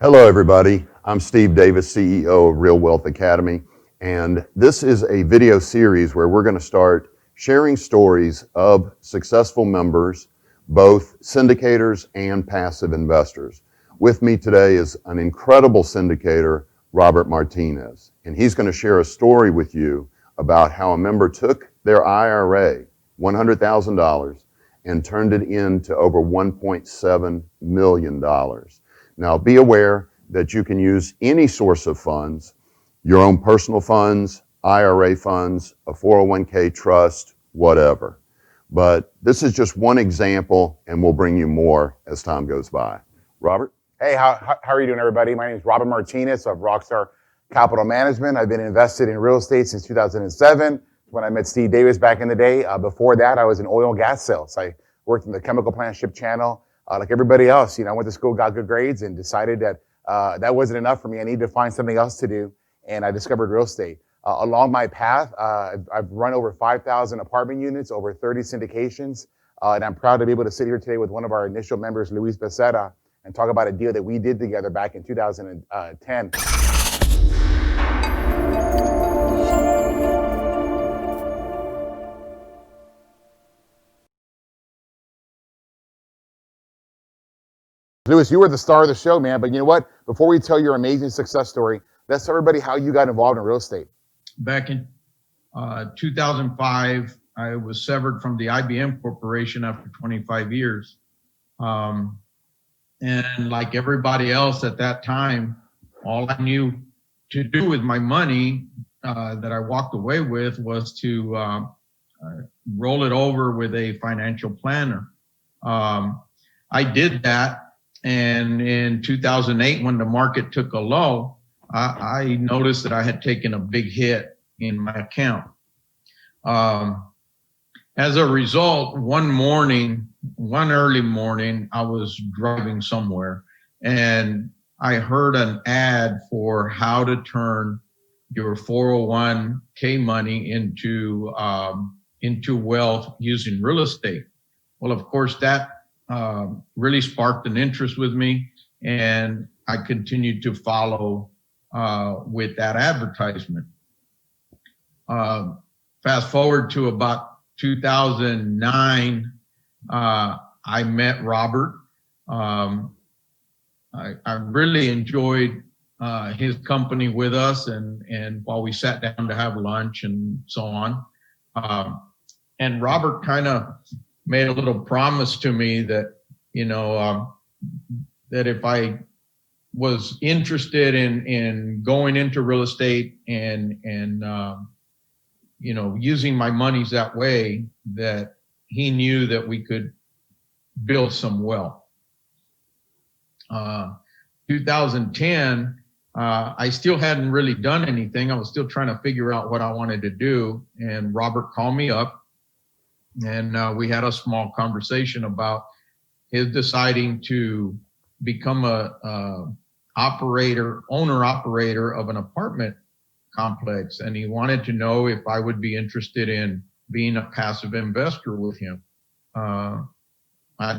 Hello, everybody. I'm Steve Davis, CEO of Real Wealth Academy, and this is a video series where we're going to start sharing stories of successful members, both syndicators and passive investors. With me today is an incredible syndicator, Robert Martinez, and he's going to share a story with you about how a member took their IRA, $100,000, and turned it into over $1.7 million. Now, be aware that you can use any source of funds, your own personal funds, IRA funds, a 401k trust, whatever. But this is just one example, and we'll bring you more as time goes by. Robert? Hey, how are you doing, everybody? My name is Robert Martinez of Rockstar Capital Management. I've been invested in real estate since 2007 when I met Steve Davis back in the day. Before that, I was in oil and gas sales. I worked in the chemical plant ship channel. Like everybody else, I went to school, got good grades, and decided that that wasn't enough for me. I needed to find something else to do, and I discovered real estate. Along my path, I've run over 5,000 apartment units, over 30 syndications, and I'm proud to be able to sit here today with one of our initial members, Luis Becerra, and talk about a deal that we did together back in 2010. Luis, you were the star of the show, man. But you know what? Before we tell your amazing success story, let's tell everybody how you got involved in real estate. Back in 2005, I was severed from the IBM Corporation after 25 years. And like everybody else at that time, all I knew to do with my money that I walked away with was to roll it over with a financial planner. I did that. And in 2008, when the market took a low, I noticed that I had taken a big hit in my account. As a result, one early morning, I was driving somewhere and I heard an ad for how to turn your 401k money into wealth using real estate. Well, of course, that really sparked an interest with me, and I continued to follow with that advertisement. Fast forward to about 2009, I met Robert. I really enjoyed his company with us, and while we sat down to have lunch and so on. And Robert kind of made a little promise to me that, that if I was interested in going into real estate and using my monies that way, that he knew that we could build some wealth. 2010, I still hadn't really done anything. I was still trying to figure out what I wanted to do. And Robert called me up, and we had a small conversation about his deciding to become a owner-operator of an apartment complex. And he wanted to know if I would be interested in being a passive investor with him. I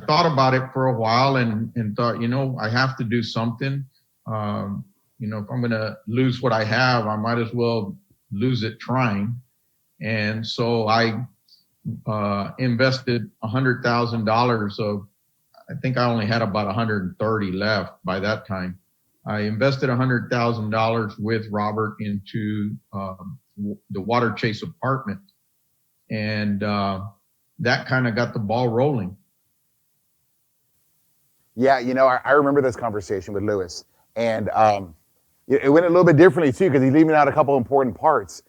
thought about it for a while and thought, I have to do something. If I'm going to lose what I have, I might as well lose it trying. And so I invested $100,000 of, I think I only had about 130 left by that time. I invested $100,000 with Robert into the Water Chase apartment. And that kind of got the ball rolling. Yeah, I remember this conversation with Luis. And it went a little bit differently, too, because he's leaving out a couple important parts.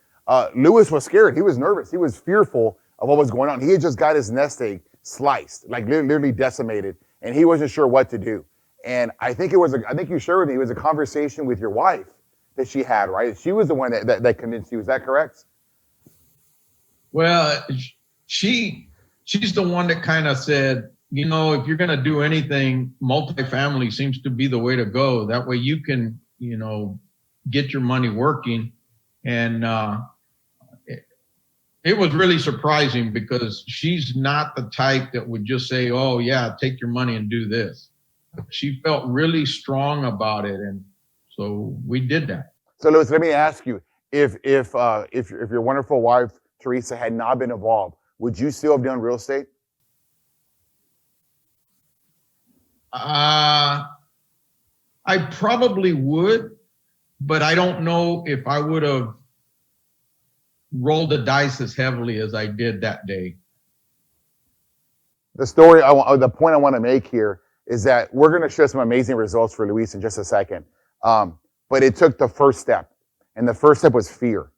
Luis was scared. He was nervous. He was fearful of what was going on. He had just got his nest egg sliced, like literally decimated, and he wasn't sure what to do. And I think you shared with me, it was a conversation with your wife that she had, right? She was the one that convinced you. Is that correct? Well, she's the one that kind of said, if you're going to do anything, multifamily seems to be the way to go. That way you can, get your money working. And it was really surprising because she's not the type that would just say, oh, yeah, take your money and do this. she felt really strong about it, and so we did that. So Louis, let me ask you, if your wonderful wife Teresa had not been involved, would you still have done real estate? I probably would, but I don't know if I would have rolled the dice as heavily as I did that day. The point I want to make here is that we're going to show some amazing results for Luis in just a second. But it took the first step, and the first step was fear.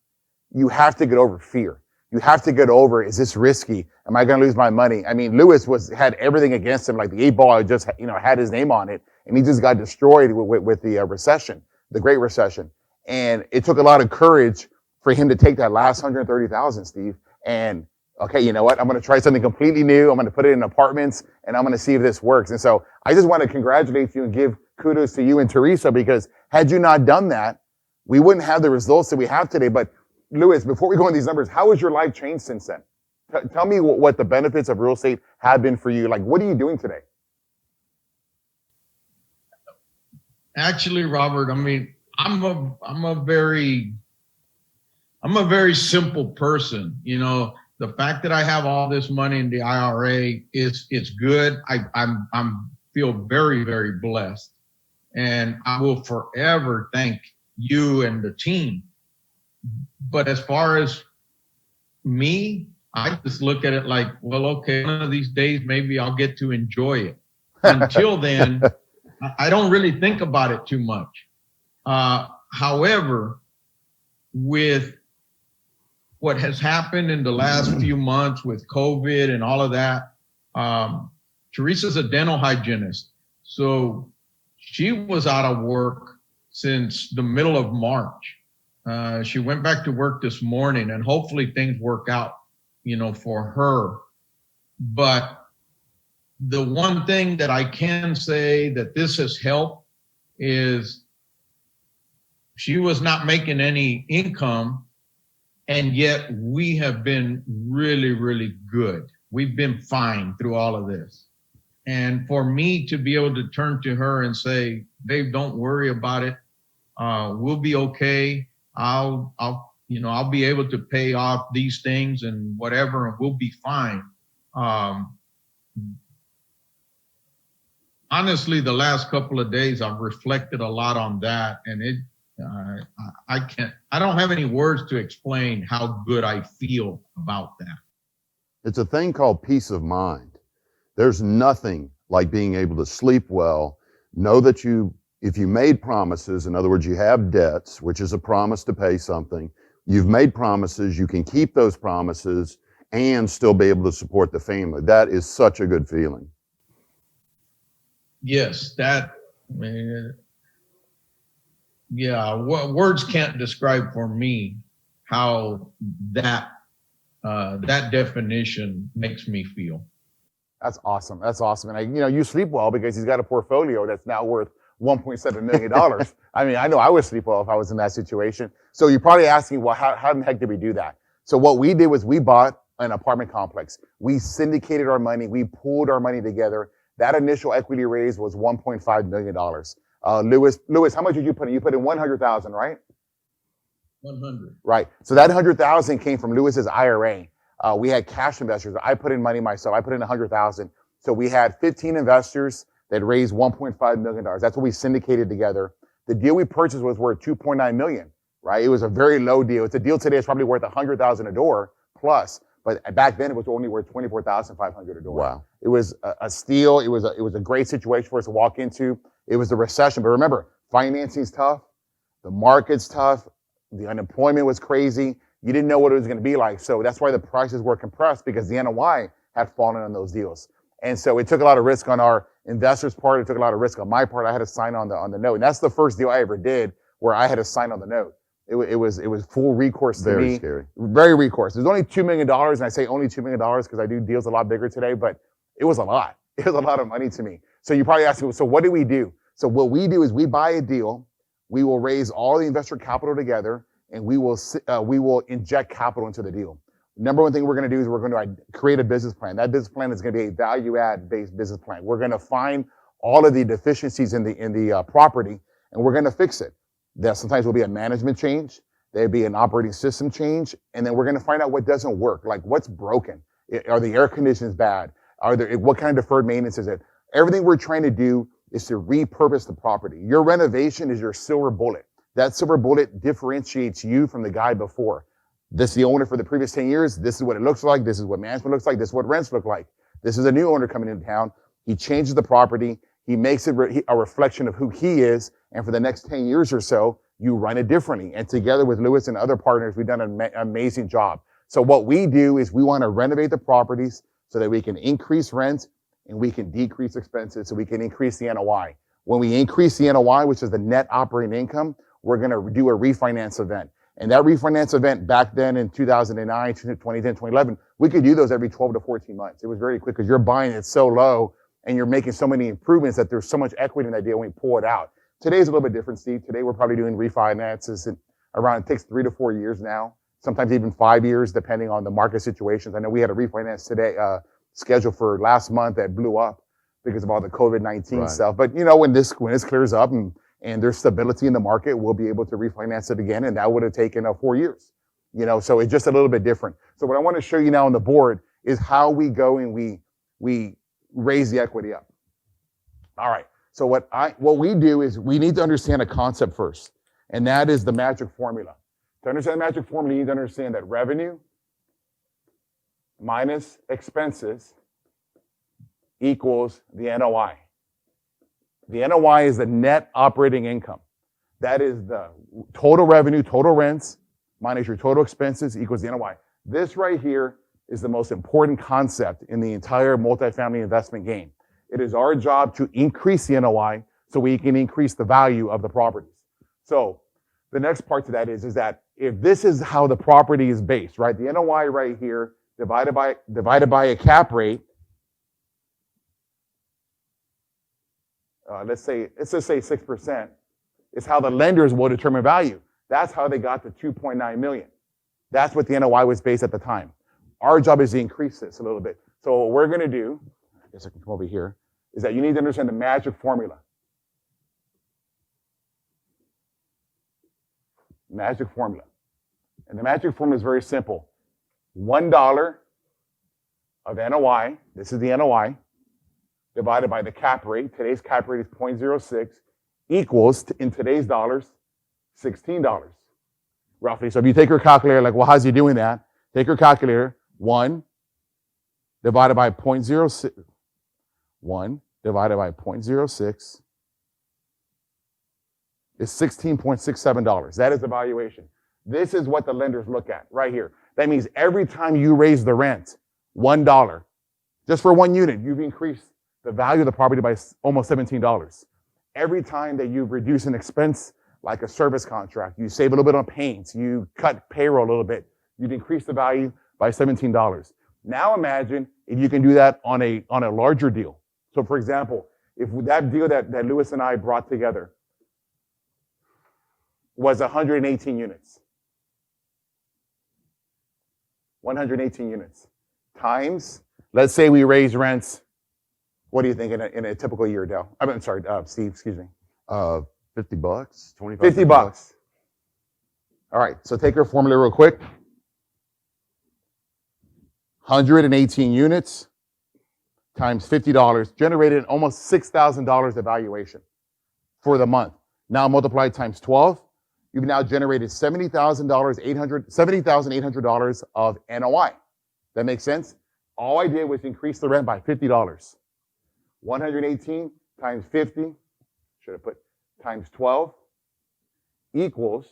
You have to get over fear. You have to get over, is this risky? Am I going to lose my money? I mean, Luis had everything against him, like the 8-ball just, had his name on it, and he just got destroyed with the recession, the Great Recession. And it took a lot of courage for him to take that last 130,000, Steve, and okay, you know what? I'm going to try something completely new. I'm going to put it in apartments, and I'm going to see if this works. And so I just want to congratulate you and give kudos to you and Teresa, because had you not done that, we wouldn't have the results that we have today. But Louis, before we go into these numbers, how has your life changed since then? Tell me what the benefits of real estate have been for you. Like, what are you doing today? Actually, Robert, I mean, I'm a very simple person. The fact that I have all this money in the IRA it's good. I'm feel very, very blessed, and I will forever thank you and the team. But as far as me, I just look at it like, well, okay, one of these days maybe I'll get to enjoy it. Until then, I don't really think about it too much. However, with what has happened in the last few months with COVID and all of that, Teresa's a dental hygienist. So she was out of work since the middle of March. She went back to work this morning, and hopefully things work out, for her. But the one thing that I can say that this has helped is she was not making any income, and yet we have been really, really good. We've been fine through all of this. And for me to be able to turn to her and say, babe, don't worry about it. We'll be okay. I'll be able to pay off these things and whatever, and we'll be fine. Honestly, the last couple of days, I've reflected a lot on that, and I don't have any words to explain how good I feel about that. It's a thing called peace of mind. There's nothing like being able to sleep well, know that if you made promises, in other words, you have debts, which is a promise to pay something, you've made promises, you can keep those promises and still be able to support the family. That is such a good feeling. Yes, words can't describe for me how that definition makes me feel. That's awesome. That's awesome. And you sleep well because he's got a portfolio that's now worth $1.7 million. I mean, I know I would sleep well if I was in that situation. So you're probably asking, well, how in the heck did we do that? So what we did was we bought an apartment complex. We syndicated our money. We pooled our money together. That initial equity raise was $1.5 million. Louis, how much did you put in? You put in 100,000, right? 100. Right. So that 100,000 came from Louis's IRA. We had cash investors. I put in money myself. I put in 100,000. So we had 15 investors that raised $1.5 million. That's what we syndicated together. The deal we purchased was worth $2.9 million, right? It was a very low deal. It's a deal today. It's probably worth 100,000 a door plus, but back then it was only worth 24,500 a door. Wow. It was a steal. It was a great situation for us to walk into. It was the recession, but remember, financing's tough. The market's tough. The unemployment was crazy. You didn't know what it was going to be like. So that's why the prices were compressed, because the NOI had fallen on those deals. And so it took a lot of risk on our investors' part. It took a lot of risk on my part. I had to sign on the note. And that's the first deal I ever did where I had to sign on the note. It was full recourse to me. Very scary. Very recourse. It was only $2 million. And I say only $2 million because I do deals a lot bigger today, but it was a lot. It was a lot of money to me. So you probably ask me, so what do we do? So what we do is we buy a deal. We will raise all the investor capital together, and we will inject capital into the deal. Number one thing we're going to do is we're going to create a business plan. That business plan is going to be a value-add based business plan. We're going to find all of the deficiencies in the property, and we're going to fix it. That sometimes will be a management change, there'll be an operating system change, and then we're going to find out what doesn't work, like what's broken. Are the air conditions bad? What kind of deferred maintenance is it? Everything we're trying to do is to repurpose the property. Your renovation is your silver bullet. That silver bullet differentiates you from the guy before. This is the owner for the previous 10 years. This is what it looks like. This is what management looks like. This is what rents look like. This is a new owner coming into town. He changes the property. He makes it a reflection of who he is. And for the next 10 years or so, you run it differently. And together with Lewis and other partners, we've done an amazing job. So what we do is we want to renovate the properties so that we can increase rent and we can decrease expenses so we can increase the NOI. When we increase the NOI, which is the net operating income, we're going to do a refinance event. And that refinance event back then in 2009, 2010, 2011, we could do those every 12 to 14 months. It was very quick because you're buying it so low and you're making so many improvements that there's so much equity in that deal when we pull it out. Today's a little bit different, Steve. Today we're probably doing refinances it takes 3 to 4 years now, sometimes even 5 years, depending on the market situations. I know we had a refinance today, scheduled for last month that blew up because of all the COVID-19 stuff. But when this clears up and there's stability in the market, we'll be able to refinance it again. And that would have taken 4 years, so it's just a little bit different. So what I want to show you now on the board is how we go and we raise the equity up. All right. So what we do is we need to understand a concept first, and that is the magic formula. To understand the magic formula, you need to understand that revenue minus expenses equals the NOI. The NOI is the net operating income. That is the total revenue, total rents, minus your total expenses equals the NOI. This right here is the most important concept in the entire multifamily investment game. It is our job to increase the NOI so we can increase the value of the properties. So the next part to that is that if this is how the property is based, right? The NOI right here divided by a cap rate. Let's just say 6%, is how the lenders will determine value. That's how they got to 2.9 million. That's what the NOI was based at the time. Our job is to increase this a little bit. So what we're going to do, I guess I can come over here, is that you need to understand the magic formula. Magic formula. And the magic formula is very simple. $1 of NOI, this is the NOI, divided by the cap rate. Today's cap rate is 0.06, equals, in today's dollars, $16, roughly. So if you take your calculator, like, well, how's he doing that? Take your calculator, 1 divided by 0.06, 1 divided by 0.06 is $16.67. That is the valuation. This is what the lenders look at right here. That means every time you raise the rent, $1, just for one unit, you've increased the value of the property by almost $17. Every time that you reduce an expense, like a service contract, you save a little bit on paints, you cut payroll a little bit, you've increased the value by $17. Now imagine if you can do that on a larger deal. So for example, if that deal that Lewis and I brought together was 118 units, 118 units times, let's say we raise rents, what do you think in a typical year, Dale? I'm sorry, Steve, excuse me. $50, 25. $50. All right, so take your formula real quick. 118 units times $50 generated almost $6,000 of valuation for the month. Now multiply times 12. You've now generated $70,800 of NOI. That makes sense? All I did was increase the rent by $50. 118 times 50, should have put times 12, equals,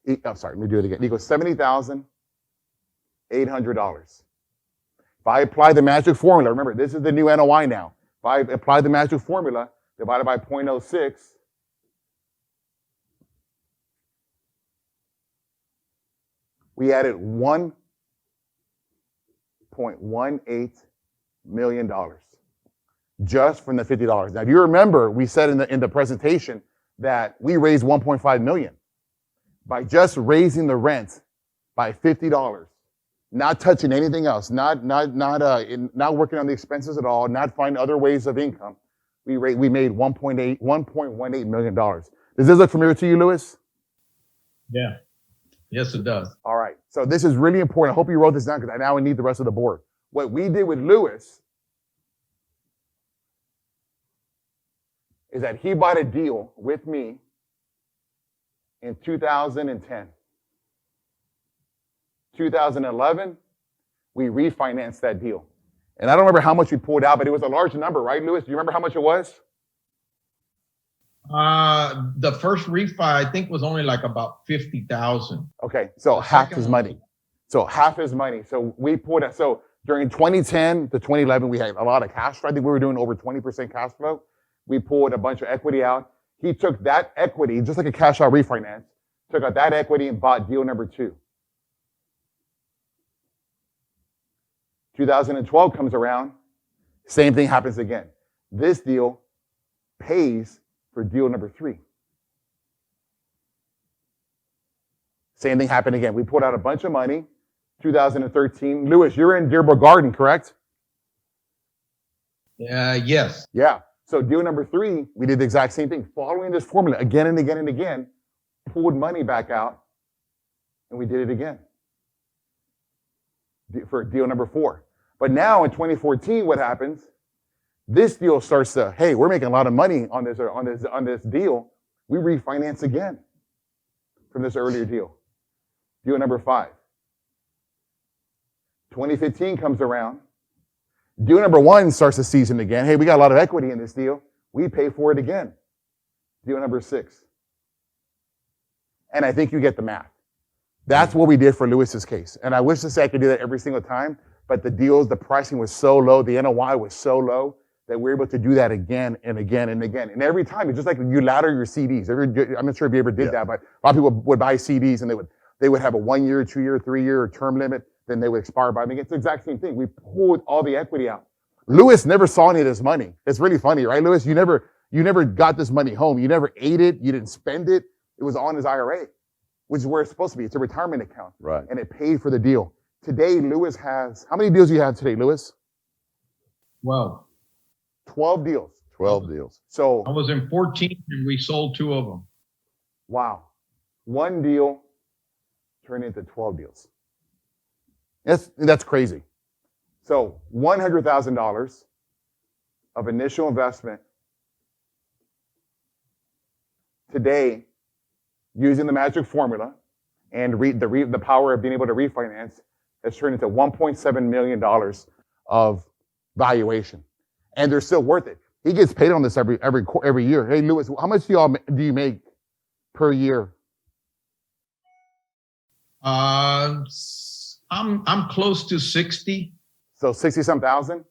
let me do it again, equals $70,800. If I apply the magic formula, remember, this is the new NOI now. If I apply the magic formula, divided by 0.06, we added $1.18 million just from the $50. Now, if you remember, we said in the presentation that we raised $1.5 million by just raising the rent by $50. not touching anything else, not working on the expenses at all, not finding other ways of income. We made $1.18 million. Does this look familiar to you, Lewis? Yeah. Yes, it does. All right. So this is really important. I hope you wrote this down because I now need the rest of the board. What we did with Lewis is that he bought a deal with me in 2010. 2011, we refinanced that deal. And I don't remember how much we pulled out, but it was a large number, right, Lewis? Do you remember how much it was? The first refi, I think, was only like about 50,000. Okay, so half his money. So we pulled it. So during 2010 to 2011, we had a lot of cash flow. I think we were doing over 20% cash flow. We pulled a bunch of equity out. He took that equity, just like a cash out refinance, took out that equity and bought deal number 2. 2012 comes around, same thing happens again. This deal pays for deal number 3. Same thing happened again. We pulled out a bunch of money, 2013. Lewis, you're in Dearborn Garden, correct? Yes. Yeah. So deal number 3, we did the exact same thing, following this formula again and again and again, pulled money back out, and we did it again for deal number 4. But now in 2014, what happens? This deal starts to, hey, we're making a lot of money on this deal. We refinance again from this earlier deal. Deal number 5. 2015 comes around. Deal number 1 starts to season again. Hey, we got a lot of equity in this deal. We pay for it again. Deal number 6. And I think you get the math. That's what we did for Lewis's case. And I wish to say I could do that every single time, but the pricing was so low, the NOI was so low that we're able to do that again and again and again. And every time, it's just like you ladder your CDs. I'm not sure if you ever did that, but a lot of people would buy CDs and they would have a 1 year, 2 year, 3 year term limit. Then they would expire by me. It's the exact same thing. We pulled all the equity out. Lewis never saw any of this money. It's really funny, right, Lewis? You never got this money home. You never ate it. You didn't spend it. It was on his IRA, which is where it's supposed to be. It's a retirement account. Right. And it paid for the deal. Today, Lewis has, how many deals do you have today, Lewis? 12. 12 deals. 12 deals. So I was in 14 and we sold 2 of them. wow. 1 deal turned into 12 deals. That's crazy. So $100,000 of initial investment today, using the magic formula and the power of being able to refinance, has turned into $1.7 million of valuation, and they're still worth it. He gets paid on this every year. Hey, Lewis, how much do you make per year? I'm close to 60. So 60-some thousand.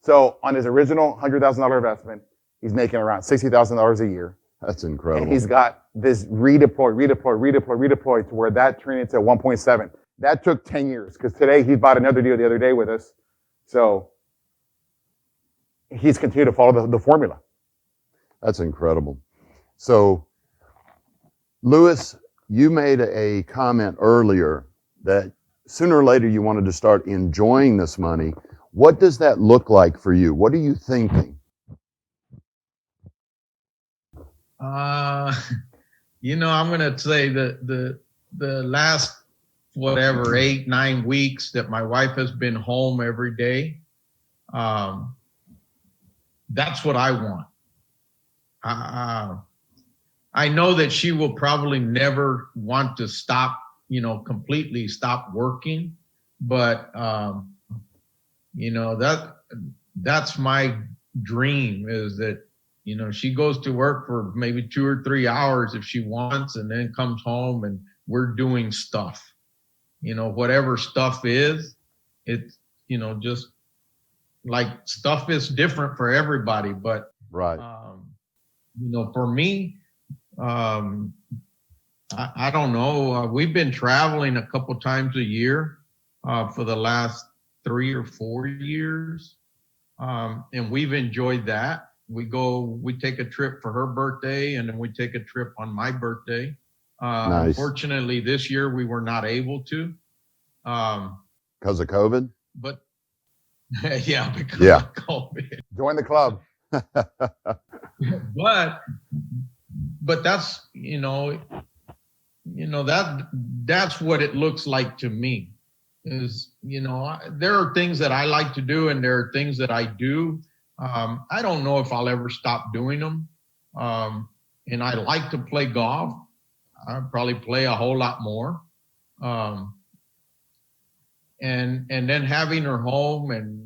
So on his original $100,000 investment, he's making around $60,000 a year. That's incredible. And he's got this redeploy to where that turned into 1.7. That took 10 years because today he bought another deal the other day with us. So he's continued to follow the formula. That's incredible. So, Lewis, you made a comment earlier that sooner or later you wanted to start enjoying this money. What does that look like for you? What are you thinking? I'm gonna say the last 8-9 weeks that my wife has been home every day. That's what I want. I know that she will probably never want to stop, completely stop working, but that's my dream, is that she goes to work for maybe 2 or 3 hours if she wants, and then comes home and we're doing stuff. Whatever stuff is, it's, just like stuff is different for everybody. But, Right. For me, I don't know. We've been traveling a couple times a year for the last 3 or 4 years. And we've enjoyed that. We take a trip for her birthday, and then we take a trip on my birthday. Nice. Unfortunately, this year we were not able to. Because of COVID? But yeah, because Yeah. of COVID. Join the club. But that's, that's what it looks like to me is, there are things that I like to do and there are things that I do. I don't know if I'll ever stop doing them. And I like to play golf. I'll probably play a whole lot more. And then having her home and,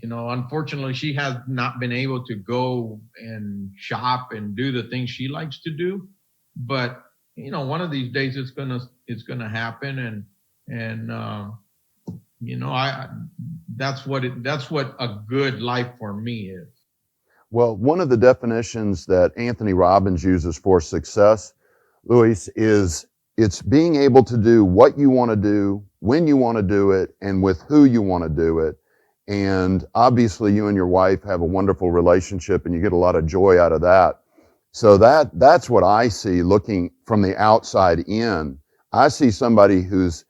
unfortunately she has not been able to go and shop and do the things she likes to do. But, one of these days it's gonna happen. That's what a good life for me is. Well, one of the definitions that Anthony Robbins uses for success, Luis, is it's being able to do what you want to do, when you want to do it, and with who you want to do it. And obviously you and your wife have a wonderful relationship and you get a lot of joy out of that. So that's what I see looking from the outside in. I see somebody who's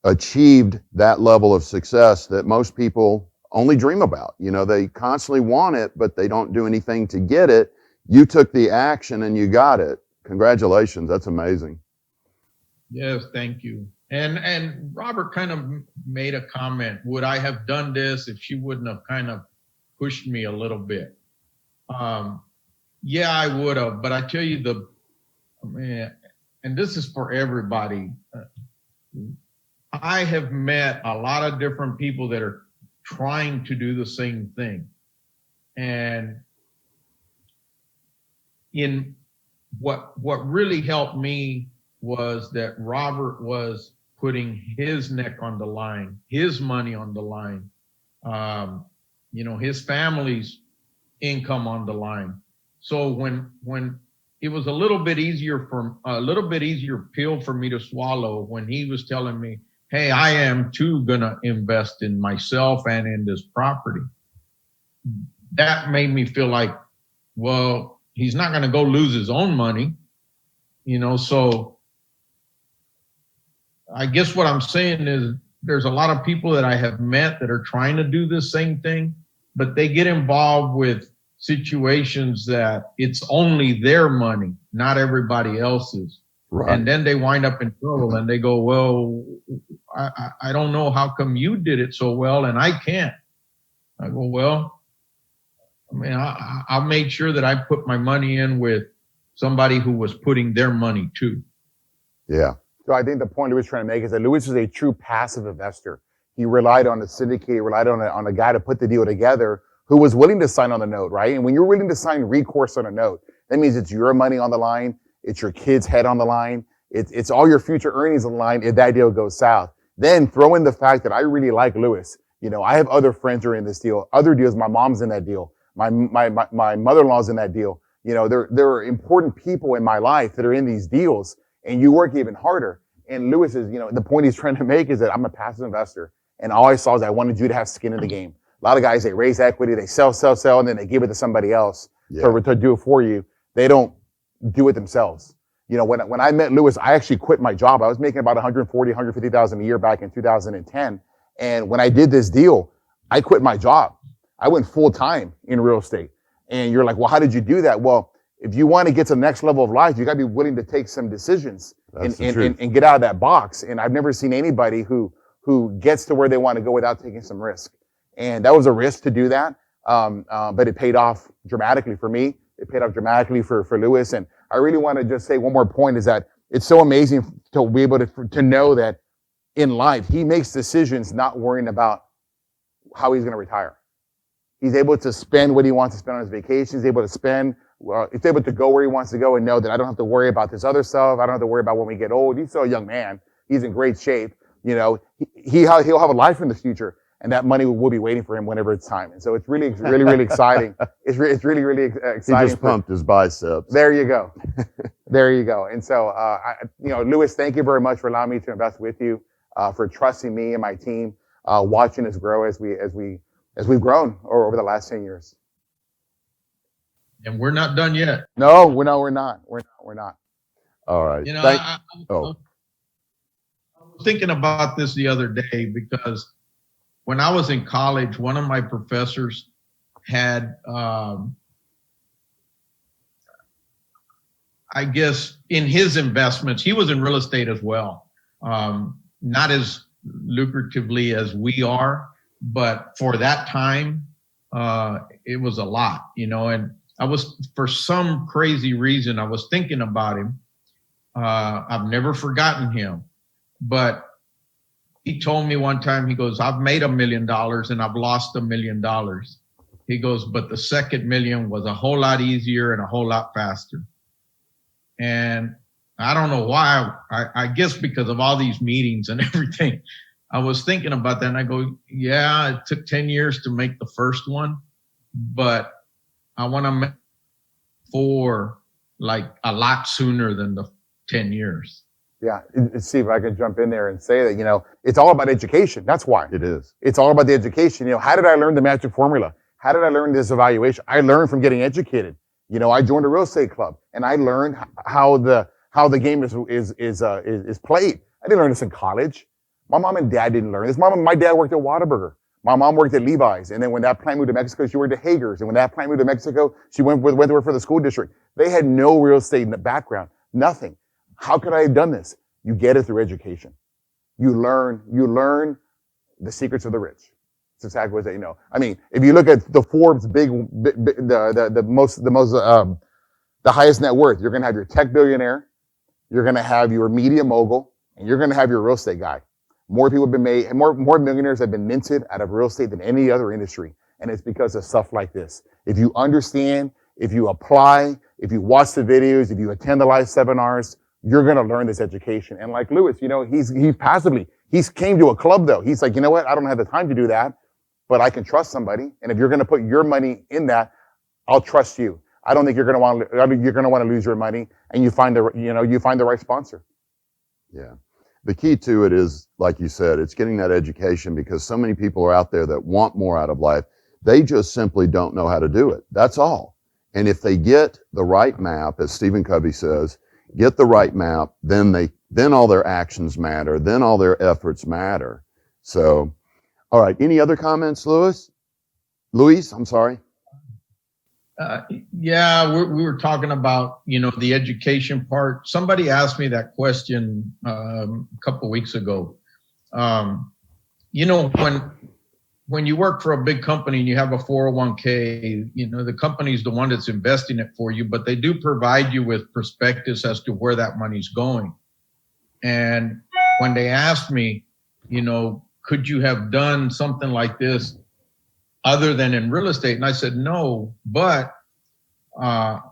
achieved that level of success that most people only dream about. They constantly want it, but they don't do anything to get it. You took the action and you got it. Congratulations. That's amazing. Yes, thank you. And Robert kind of made a comment. Would I have done this if she wouldn't have kind of pushed me a little bit? Yeah, I would have. But I tell you, and this is for everybody. I have met a lot of different people that are trying to do the same thing. And in what really helped me was that Robert was putting his neck on the line, his money on the line, his family's income on the line. So when it was a little bit easier pill for me to swallow when he was telling me, hey, I am too gonna invest in myself and in this property. That made me feel like, well, he's not gonna go lose his own money, so I guess what I'm saying is there's a lot of people that I have met that are trying to do the same thing, but they get involved with situations that it's only their money, not everybody else's. Right. And then they wind up in trouble and they go, well, I don't know how come you did it so well and I can't. I go, well, I made sure that I put my money in with somebody who was putting their money too. Yeah. So I think the point Luis was trying to make is that Luis is a true passive investor. He relied on the syndicate, relied on a guy to put the deal together who was willing to sign on the note, right? And when you're willing to sign recourse on a note, that means it's your money on the line, it's your kid's head on the line, it's all your future earnings on the line if that deal goes south. Then throw in the fact that I really like Luis. I have other friends who are in this deal, other deals, my mom's in that deal, my mother-in-law's in that deal. There are important people in my life that are in these deals, and you work even harder. And Luis is, the point he's trying to make is that I'm a passive investor. And all I saw is I wanted you to have skin in the game. A lot of guys, they raise equity, they sell, and then they give it to somebody else to do it for you. They don't do it themselves. When I met Luis, I actually quit my job. I was making about $140,000, $150,000 a year back in 2010. And when I did this deal, I quit my job. I went full time in real estate. And you're like, well, how did you do that? Well, if you want to get to the next level of life, you got to be willing to take some decisions and get out of that box. And I've never seen anybody who gets to where they want to go without taking some risk. And that was a risk to do that. But it paid off dramatically for me. It paid off dramatically for Luis. And I really want to just say one more point is that it's so amazing to be able to know that in life, he makes decisions not worrying about how he's going to retire. He's able to spend what he wants to spend on his vacations. He's able to spend, he's able to go where he wants to go and know that I don't have to worry about this other stuff. I don't have to worry about when we get old. He's still a young man. He's in great shape. He'll have a life in the future, and that money will be waiting for him whenever it's time. And so it's really exciting. It's really exciting. He just pumped his biceps. There you go. There you go. And so, Luis, thank you very much for allowing me to invest with you, for trusting me and my team, watching us grow as we've grown over the last 10 years. And we're not done yet. No, we're not. We're not. All right. You know, Oh, I was thinking about this the other day because when I was in college, one of my professors had, I guess, in his investments, he was in real estate as well. Not as lucratively as we are, but for that time, it was a lot, you know. And I was, for some crazy reason, I was thinking about him. I've never forgotten him, but he told me one time, he goes, I've made $1 million and I've lost $1 million. He goes, but the second million was a whole lot easier and a whole lot faster. And I don't know why, I guess because of all these meetings and everything, I was thinking about that and I go, yeah, it took 10 years to make the first one, but I want to make 4 like a lot sooner than the 10 years. Yeah, see if I can jump in there and say that, you know, it's all about education. That's why. it is. It's all about the education. You know, how did I learn the magic formula? How did I learn this evaluation? I learned from getting educated. You know, I joined a real estate club and I learned how the game is played. I didn't learn this in college. My mom and dad didn't learn this. My dad worked at Whataburger. My mom worked at Levi's. And then when that plant moved to Mexico, she worked at Hager's. And when that plant moved to Mexico, she went to work for the school district. They had no real estate in the background. Nothing. How could I have done this? You get it through education. You learn the secrets of the rich. It's exactly what they know. I mean, if you look at the Forbes the highest net worth, you're going to have your tech billionaire, you're going to have your media mogul, and you're going to have your real estate guy. More people have been made, more millionaires have been minted out of real estate than any other industry. And it's because of stuff like this. If you understand, if you apply, if you watch the videos, if you attend the live seminars, you're going to learn this education. And like Lewis, you know, he's came to a club though. He's like, you know what? I don't have the time to do that, but I can trust somebody. And if you're going to put your money in that, I'll trust you. I don't think you're going to want to lose your money, and you find the right sponsor. Yeah. The key to it is, like you said, it's getting that education, because so many people are out there that want more out of life. They just simply don't know how to do it. That's all. And if they get the right map, as Stephen Covey says, get the right map, then all their actions matter, then all their efforts matter. So, all right. Any other comments, Luis? I'm sorry. Yeah, we were talking about, you know, the education part. Somebody asked me that question a couple of weeks ago. You know, when you work for a big company and you have a 401k, you know, the company's the one that's investing it for you, but they do provide you with prospectus as to where that money's going. And when they asked me, you know, could you have done something like this other than in real estate? And I said, no, but,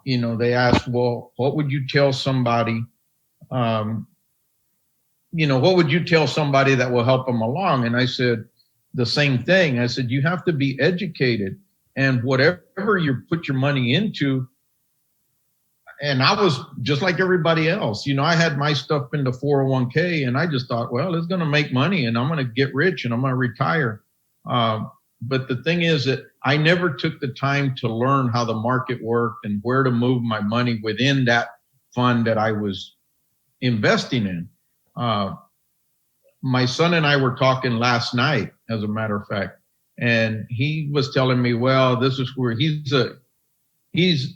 you know, they asked, well, what would you tell somebody, you know, what would you tell somebody that will help them along? And I said, the same thing. I said, you have to be educated, and whatever you put your money into. And I was just like everybody else. You know, I had my stuff in the 401k, and I just thought, well, it's going to make money and I'm going to get rich and I'm going to retire. But the thing is that I never took the time to learn how the market worked and where to move my money within that fund that I was investing in. My son and I were talking last night, as a matter of fact, and he was telling me, well, this is where he's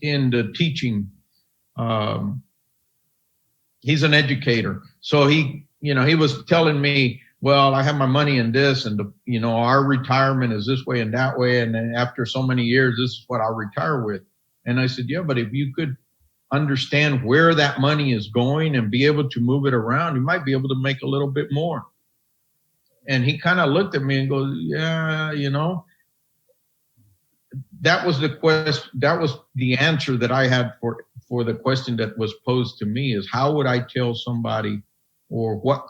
into teaching. He's an educator. So he was telling me, well, I have my money in this, and you know, our retirement is this way and that way. And then after so many years, this is what I'll retire with. And I said, yeah, but if you could understand where that money is going and be able to move it around, you might be able to make a little bit more. And he kind of looked at me and goes, yeah, you know, that was the question. That was the answer that I had for the question that was posed to me, is how would I tell somebody, or what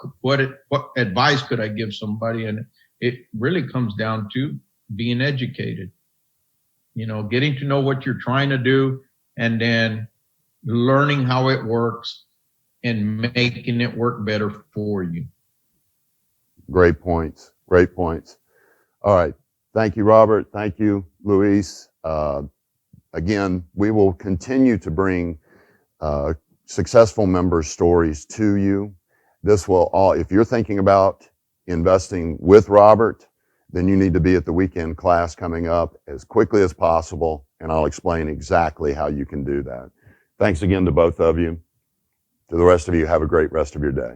advice could I give somebody? And it really comes down to being educated, you know, getting to know what you're trying to do, and then learning how it works and making it work better for you. Great points. Great points. All right. Thank you, Robert. Thank you, Luis. Again, we will continue to bring successful members' stories to you. This will all, if you're thinking about investing with Robert, then you need to be at the weekend class coming up as quickly as possible, and I'll explain exactly how you can do that. Thanks again to both of you. To the rest of you, have a great rest of your day.